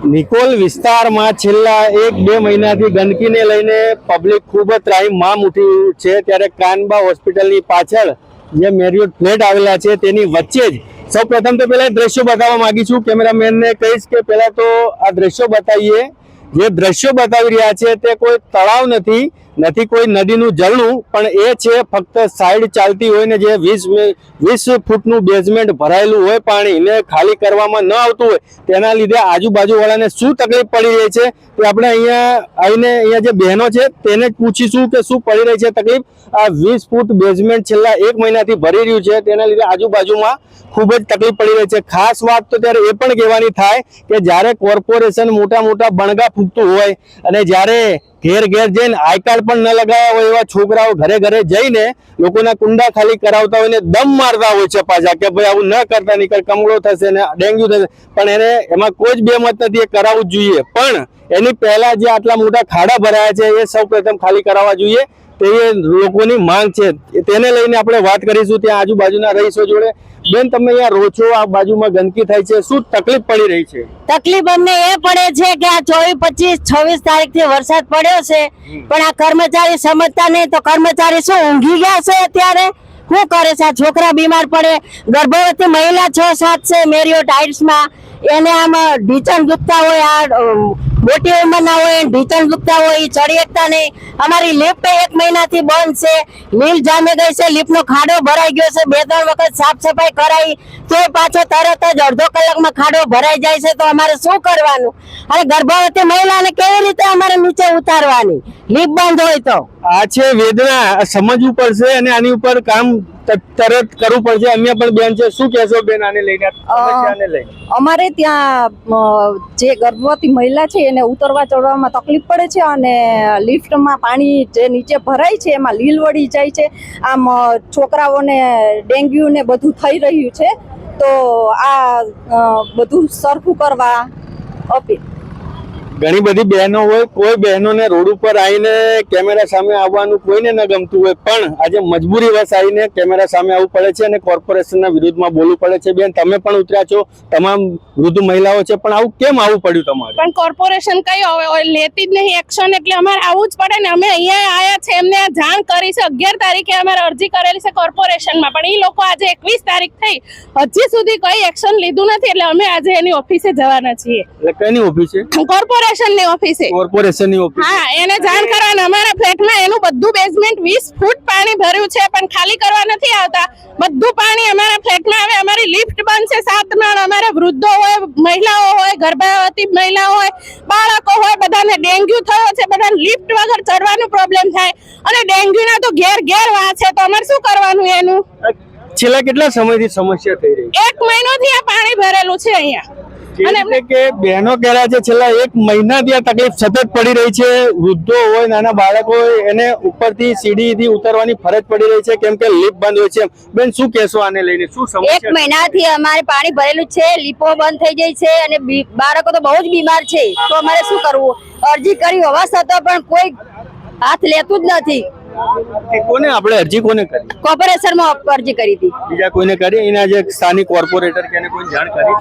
નિકોલ વિસ્તારમાં છેલ્લા 1-2 મહિનાથી ગંદકીને લઈને પબ્લિક ખૂબ જ ત્રાહિમામ ઉઠી છે। ત્યારે કાનબા હોસ્પિટલની પાછળ જે મેરિયોટ ફ્લેટ આવેલા છે તેની વચ્ચે જ સૌપ્રથમ તો પહેલા દ્રશ્યો બતાવવા માંગી છું। કેમેરામેનને કહીશ કે પહેલા તો આ દ્રશ્યો બતાવીએ। જે દ્રશ્યો બતાવી રહ્યા છે તે કોઈ તળાવ નથી કોઈ નદીનું ઝરણું, પણ એ છે ફક્ત સાઈડ ચાલતી હોય ને જે 20 ફૂટનું બેઝમેન્ટ ભરાયેલું હોય પાણીને ખાલી કરવામાં ન આવતું હોય તેના લીધે આજુબાજુવાળાને શું તકલીફ પડી રહી છે તે આપણે અહીંયા જે બહેનો છે તેને જ પૂછીશું કે શું પડી રહી છે તકલીફ। આ 20 ફૂટ બેઝમેન્ટ છેલ્લા 1 મહિનાથી ભરી રહ્યું છે, તેના લીધે આજુબાજુમાં ખૂબ જ તકલીફ પડી રહી છે। ખાસ વાત તો ત્યારે એ પણ કહેવાની થાય કે જ્યારે કોર્પોરેશન મોટા બણગા ફૂંકતું હોય અને જ્યારે ઘેર જઈને આઈ કાર્ડ પણ ન લગાવ્યા હોય એવા છોકરાઓ ઘરે જઈને લોકોના કુંડા ખાલી કરાવતા હોય ને દમ મારતા હોય છે પાછા કે ભાઈ આવું ન કરતા, નીકળ કમળો થશે ને ડેન્ગ્યુ થશે, પણ એમાં કોઈ જ બેમત નથી, એ કરાવવું જ જોઈએ। પણ એની પહેલા જે આટલા મોટા ખાડા ભરાયા છે એ સૌ પ્રથમ ખાલી કરાવવા જોઈએ, તે લોકોની માંગ છે। તેને લઈને આપણે વાત કરીશું ત્યાં આજુબાજુના રહીશો જોડે। બેન, તમે અહીંયા રહો છો, આ બાજુમાં ગંદકી થાય છે, શું તકલીફ પડી રહી છે? તકલીફ અમને એ પડે છે કે આ 24, 25, 26 તારીખથી વરસાદ પડ્યો છે, પણ આ કર્મચારી સમજતા નહીં તો કર્મચારી શું ઊંઘી ગયા છે? અત્યારે શું કરે છે? આ છોકરા બીમાર પડે, ગર્ભવતી મહિલા 6-7 છે મેરિયોટ હાઇટ્સમાં, એને આમ ઢીચણ દુખતા હોય, આ મોટી ઉંમરના હોય ઢીચણ દુખતા હોય, એ ચડી શકતા નહીં। અમારી લિફ્ટ 1 મહિનાથી બંધ છે, લીલ જામી ગઈ છે, લિફ્ટનો ખાડો ભરાઈ ગયો છે, 2-3 વખત સાફ સફાઈ કરાવી તો પાછો તરત જ અડધો કલાકમાં ખાડો ભરાઈ જાય છે, તો અમારે શું કરવાનું? અને ગર્ભવતી મહિલાને કેવી રીતે અમારે નીચે ઉતારવાની લિફ્ટ બંધ હોય તો? આ છે વેદના, સમજવું પડશે અને આની ઉપર કામ તરત કરવું પડશે। અન્ય પણ બેન છે, શું કહેશો બેન આને લઈને, સમસ્યાને લઈને? અમારે ત્યાં જે ગર્ભવતી મહિલા છે એને ઉતરવા ચડવામાં તકલીફ પડે છે અને લિફ્ટમાં પાણી જે નીચે ભરાય છે એમાં લીલ વળી જાય છે, આમ છોકરાઓને ડેન્ગ્યુ ને બધું થઈ રહ્યું છે, તો આ બધું સરખું કરવા અપીલ। ઘણી બધી બહેનો હોય, કોઈ બહેનોને રોડ ઉપર આવીને કેમેરા સામે આવવાનું કોઈને ન ગમતું હોય, પણ આજે મજબૂરી વશ આવીને કેમેરા સામે આવવું પડે છે અને કોર્પોરેશનના વિરુદ્ધમાં બોલવું પડે છે। બેન, તમે પણ ઉતર્યા છો, તમામ વૃદ્ધ મહિલાઓ છે, પણ આવું કેમ આવવું પડ્યું તમારે? પણ કોર્પોરેશન કઈ લેતી જ નહીં એક્શન, એટલે અમારે આવવું જ પડે ને। અમે અહીંયા આવ્યા છે, એમને જાણ કરી છે, 11 તારીખે અમારે અરજી કરેલી છે કોર્પોરેશનમાં, પણ એ લોકો આજે 21 તારીખ થઈ, હજી સુધી કઈ એક્શન લીધું નથી, એટલે અમે આજે એની ઓફિસે જવાના છીએ। એટલે કઈની ઓફિસે? કોર્પોરેશનની ઓફિસે। કોર્પોરેશનની ઓફિસ? હા, એને જાણ કરવાના। અમારા ફ્લેટમાં એનું બધું બેઝમેન્ટ 20 ફૂટ પાણી ભર્યું છે, પણ ખાલી કરવા નથી આવતા। બધું પાણી અમારા ફ્લેટમાં આવે, અમારી લિફ્ટ બંધ છે 7 માળ, અમારા વૃદ્ધો હોય, મહિલાઓ હોય, ગર્ભવતી મહિલા હોય, બાળકો હોય, બધાને ડેન્ગ્યુ થયો છે, બધાને લિફ્ટ વગર ચડવાનું પ્રોબ્લેમ થાય, અને ડેન્ગ્યુના તો ઘેર વાત છે, તો અમારે શું કરવાનું એનું? છેલ્લા કેટલા સમયથી સમસ્યા થઈ રહી? 1 મહિનોથી આ પાણી ભરેલું છે અહીંયા। અને કે બહેનો કહે છે છેલ્લા 1 મહિનાથી આ તકલીફ સતત પડી રહી છે, વૃદ્ધો હોય, નાના બાળકો હોય, એને ઉપરથી સીડીથી ઉતરવાની ફરજ પડી રહી છે કેમ કે લિફ્ટ બંધ હોય છે। બેન, શું કહેશો આને લઈને, શું સમસ્યા? 1 મહિનાથી અમારે પાણી ભરેલું છે, લીપો બંધ થઈ જાય છે અને બાળકો તો બહુ જ બીમાર છે, તો અમારે શું કરવું? અરજી કરી હોવા છતાં પણ કોઈ હાથ લેતું જ નથી। કોને આપણે અરજી કોને કરી? કોર્પોરેશનમાં અરજી કરી હતી। બીજા કોઈને કરી? એના જે સ્થાનિક કોર્પોરેટર કે એને કોઈ જાણ કરી?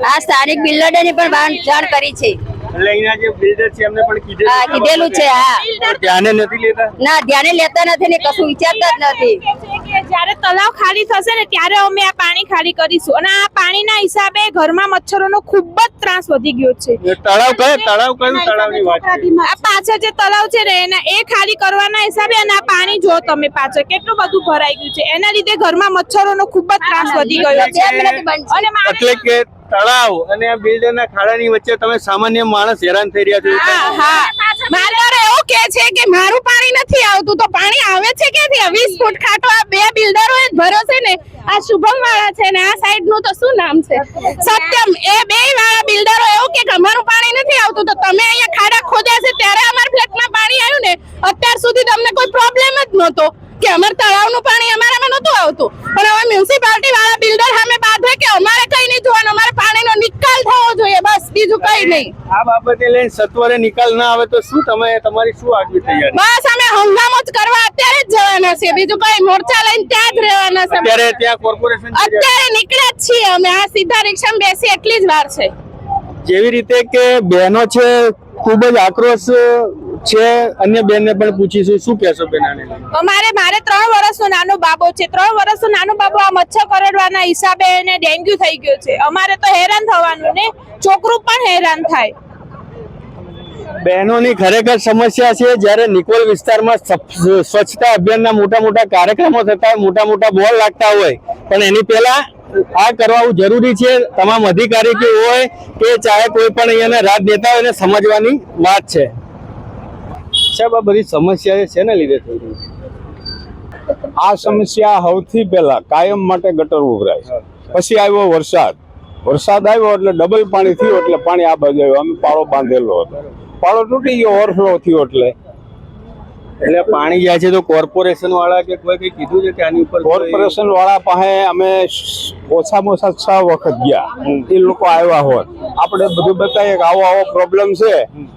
આ સ્થાનિક બિલ્ડરને પણ જાણ કરી છે, એટલે અહીંના જે બિલ્ડર છે એમને પણ કીધેલું છે। હા, ધ્યાને નથી લેતા? ના, ધ્યાને લેતા નથી ને કશું વિચારતા જ નથી। જ્યારે તળાવ ખાલી થશે ને ત્યારે અમે આ પાણી ખાલી કરીશું, અને આ પાણીના હિસાબે ઘરમાં મચ્છરોનો ખૂબ જ ત્રાસ વધી ગયો છે। તળાવ કયું તળાવની વાત છે? આ પાછળ જે તળાવ છે ને એ ખાલી કરવાના હિસાબે, અને આ પાણી જો તમે પાછળ કેટલું બધું ભરાઈ ગયું છે, એના લીધે ઘરમાં મચ્છરોનો ખૂબ જ ત્રાસ વધી ગયો છે। અને એટલે કે તળાવ અને આ બિલ્ડરના ખાડાની વચ્ચે તમે સામાન્ય માણસ હેરાન થઈ રહ્યા છો? હા, મારે એવું કે છે કે મારું પાણી નથી આવતું, તો પાણી આવે છે ક્યાંથી? 20 ફૂટ ખાટો આ 2 બિલ્ડરો જ ભર્યો છે ને, આ શુભમ વાળા છે ને આ સાઈડ નું તો શું નામ છે, સત્યમ, એ 2 વાળા બિલ્ડરો એવું કે અમારું પાણી નથી આવતું, તો તમે અહીંયા ખાડા ખોદ્યા છે ત્યારે અમારા ફ્લેટમાં પાણી આવ્યું ને, અત્યાર સુધી તમને કોઈ પ્રોબ્લેમ જ નહોતો કે અમારા તળાવનું પાણી અમારામાં નહોતું આવતું, પણ હવે મ્યુનિસિપાલિટી વાળા બિલ્ડર સામે બાંધે કે અમારે કઈ નહીં જોવાનું, અમારે પાણીનો નિકાલ થવો જોઈએ, બસ બીજું કઈ નહીં। આ બાબતે લઈને સત્વરે નિકાલ ના આવે તો શું તમારી શું આગવી તૈયારી? બસ અમે હંગામો જ કરવા અત્યારે જ જવાના છે, બીજું કઈ મોરચા લઈને ત્યાં જ રહેવાના છે। અત્યારે ત્યાં કોર્પોરેશન અત્યારે નીકળ્યા જ છીએ અમે, આ સીધા રિક્ષામાં બેસી એટલી જ વાર છે। જેવી રીતે કે બહેનો છે ખૂબ જ આક્રોશ છે, અન્ય બેનને પણ પૂછીશું, શું કહેશો બેન આને લઈને? મારે 3 વર્ષનો નાનો બાબો છે. 3 વર્ષનો નાનો બાબો આ મચ્છર કરડવાના હિસાબે એને ડેન્ગ્યુ થઈ ગયો છે. અમારે તો હેરાન થવાનું ને છોકરું પણ હેરાન થાય. બહેનોની ખરેખર સમસ્યા છે. જ્યારે નિકોલ વિસ્તારમાં સ્વચ્છતા અભિયાનના મોટા મોટા કાર્યક્રમો થતા હોય, મોટા મોટા બોર્ડ લાગતા હોય, પણ એની પહેલા આ કરવાનું જરૂરી છે. તમામ અધિકારી કે હોય કે ચાહે કોઈ પણ અહીંયાના રાજ નેતા હોય એને સમજવાની વાત છે. સાહેબ, આ બધી સમસ્યા છે ને લીધે થઈ રહી છે? આ સમસ્યા સૌથી પહેલા કાયમ માટે ગટર ઉભરાય, પછી આવ્યો વરસાદ આવ્યો એટલે ડબલ પાણી થયું, એટલે પાણી આ બાજુ આવ્યું. અમે પાળો બાંધેલો હતો, પાળો તૂટી ગયો, ઓવરફ્લો થયો, એટલે પાણી જાય છે તો કોર્પોરેશન વાળા કે કોઈ કઈ કીધું છે કે આની ઉપર કોર્પોરેશન વાળા પાસે અમે ઓછામાં ઓછા 6 વખત ગયા. એ લોકો આવ્યા હોત, આપણે બધું બતાવીએ કે આવો પ્રોબ્લેમ છે,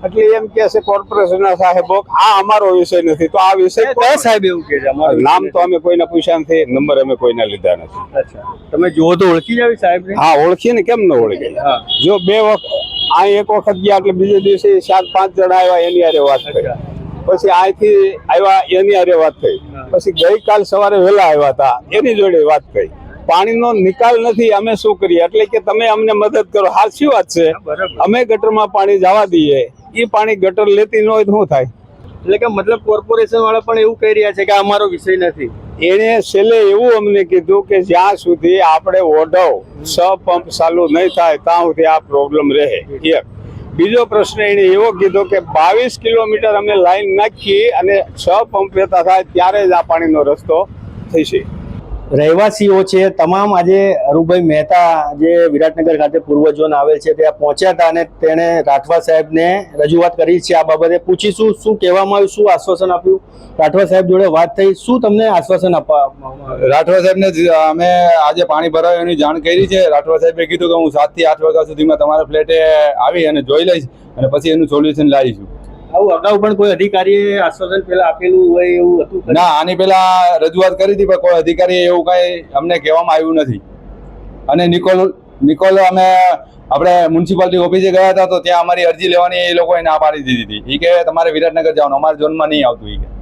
એટલે એમ કે છે કોર્પોરેશનના સાહેબો આ અમારો વિષય નથી. તો આ વિષય કયા સાહેબ એવું કે છે? નામ તો અમે કોઈને પૂછ્યા નથી, નંબર અમે કોઈના લીધા નથી. અચ્છા, તમે જુઓ તો ઓળખી જાવ સાહેબ? હા, ઓળખીને કેમ ન ઓળખી? જો 2 વખત આ એક વખત ગયા એટલે બીજે દિવસે 4-5 જણા આવ્યા, એની હારે વાત કરી. પછી અહીંથી આવ્યા, એની હારે વાત થઈ. પછી ગઈકાલ સવારે વહેલા આવ્યા હતા, એની જોડે વાત થઈ. પાણીનો નિકાલ નથી, અમે શું કરીએ? એટલે કે તમે અમને મદદ કરો. સાચી વાત છે, અમે ગટરમાં પાણી જવા દઈએ, એ પાણી ગટર લેતી ન હોય તો શું થાય? એટલે કે મતલબ કોર્પોરેશન વાળા પણ એવું કહી રહ્યા છે કે આ અમારો વિષય નથી. એને છેલ્લે એવું અમને કીધું કે જ્યાં સુધી આપણે ઓઢવ પંપ ચાલુ નહીં થાય ત્યાં સુધી આ પ્રોબ્લેમ રહે. એક બીજો પ્રશ્ન એને એવો કીધો કે 22 કિલોમીટર અમે લાઈન નાખી અને 6 પંપ લેતા થાય ત્યારે જ આ પાણીનો રસ્તો થશે. રહેવાસીઓ છે તમામ આજે અરુભાઈ મહેતા જે વિરાટનગર ખાતે પૂર્વ ઝોન આવેલ છે ત્યાં પહોંચ્યા હતા અને તેણે રાઠવા સાહેબને રજૂઆત કરી છે. આ બાબતે પૂછીશું શું કહેવામાં આવ્યું, શું આશ્વાસન આપ્યું, રાઠવા સાહેબ જોડે વાત થઈ, શું તમને આશ્વાસન આપવામાં આવ્યું? રાઠવા સાહેબને અમે આજે પાણી ભરાયું એની જાણ કરી છે. રાઠવા સાહેબે કીધું કે હું 7 થી 8 વાગ્યા સુધીમાં તમારા ફ્લેટે આવી અને જોઈ લઈશ અને પછી એનું સોલ્યુશન લાવીશું. આવું અગાઉ પણ કોઈ અધિકારીએ આશ્વાસન પેલા આપેલું હોય એવું હતું? ના, આની પેલા રજૂઆત કરી હતી પણ કોઈ અધિકારી એવું કઈ અમને કહેવામાં આવ્યું નથી. અને નિકોલ અમે આપણે મ્યુનિસિપાલિટી ઓફિસે ગયા હતા તો ત્યાં અમારી અરજી લેવાની એ લોકોએ ના પાડી દીધી હતી. એ કે તમારે વિરાટનગર જવાનું, અમારા ઝોનમાં નહીં આવતું. એ